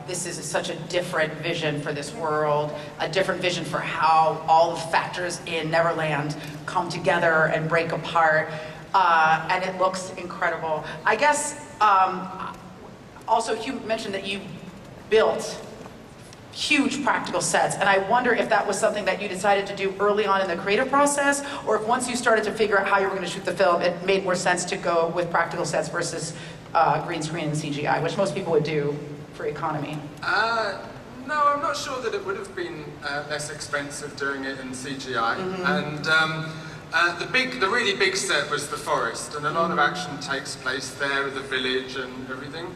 this is such a different vision for this world, a different vision for how all the factors in Neverland come together and break apart, and it looks incredible. I guess, also you mentioned that you built huge practical sets, and I wonder if that was something that you decided to do early on in the creative process, or if once you started to figure out how you were going to shoot the film, it made more sense to go with practical sets versus green screen and CGI, which most people would do for economy. No, I'm not sure that it would have been less expensive doing it in CGI. And the really big set was the forest, and a lot of action takes place there with the village and everything.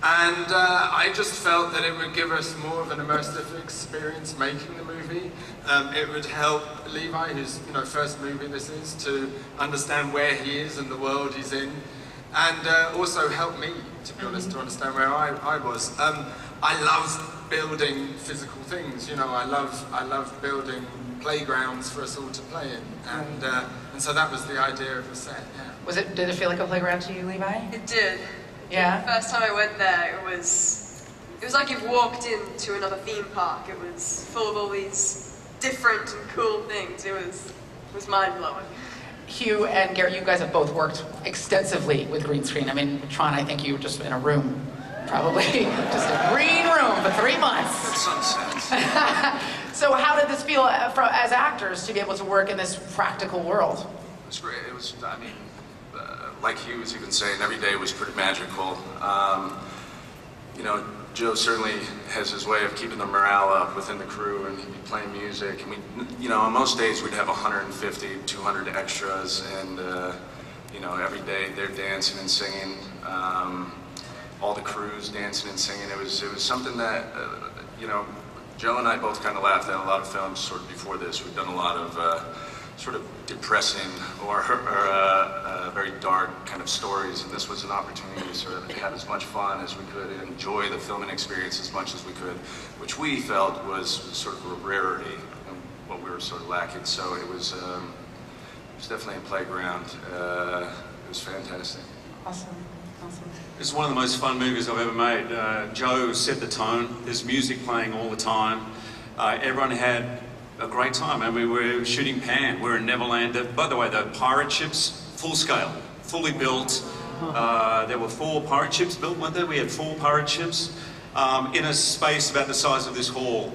And I just felt that it would give us more of an immersive experience making the movie. It would help Levi, whose first movie this is, to understand where he is and the world he's in. And also help me, to be honest, to understand where I was. I love building physical things, I love building playgrounds for us all to play in. And so that was the idea of the set, yeah. Did it feel like a playground to you, Levi? It did. Yeah? The first time I went there, it was like you've walked into another theme park. It was full of all these different and cool things. It was mind-blowing. Hugh and Garrett, you guys have both worked extensively with green screen. I mean, Tron, I think you were just in a room, probably, just a green room for 3 months. That's some sense. So how did this feel as actors to be able to work in this practical world? It was great. It was, I mean, like Hugh was even saying, every day was pretty magical. Joe certainly has his way of keeping the morale up within the crew, and he'd be playing music. I mean, on most days we'd have 150, 200 extras, and every day they're dancing and singing. All the crews dancing and singing. It was something that Joe and I both kind of laughed at a lot of films sort of before this. We've done a lot of sort of depressing or very dark kind of stories, and this was an opportunity to sort of have as much fun as we could and enjoy the filming experience as much as we could, which we felt was sort of a rarity and what we were sort of lacking. So it was definitely a playground. It was fantastic. Awesome. Awesome. It's one of the most fun movies I've ever made. Joe set the tone. There's music playing all the time. Everyone had a great time. I mean, we're shooting Pan. We're in Neverland. By the way, the pirate ships, full scale, fully built. There were 4 pirate ships built, weren't there? We had 4 pirate ships in a space about the size of this hall.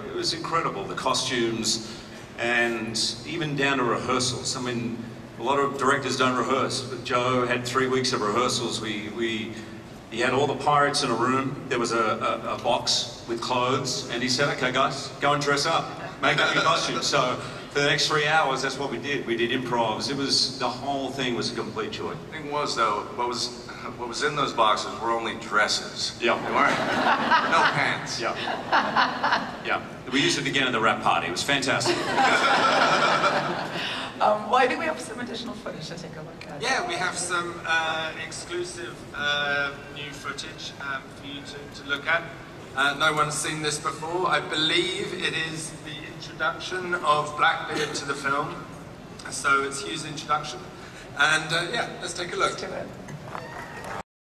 It was incredible, the costumes, and even down to rehearsals. I mean, a lot of directors don't rehearse, but Joe had 3 weeks of rehearsals. He had all the pirates in a room. There was a box with clothes, and he said, "Okay, guys, go and dress up. Make up your costumes." So for the next 3 hours, that's what we did. We did improvs. The whole thing was a complete joy. The thing was, though, what was in those boxes were only dresses. Yeah. They weren't, no pants. Yeah. Yeah. We used it again at the rap party. It was fantastic. Well, I think we have some additional footage to take a look at. Yeah, we have some exclusive new footage for you to look at. No one's seen this before. I believe it is the introduction of Blackbeard to the film. So it's Hugh's introduction. And yeah, let's take a look. Let's do it.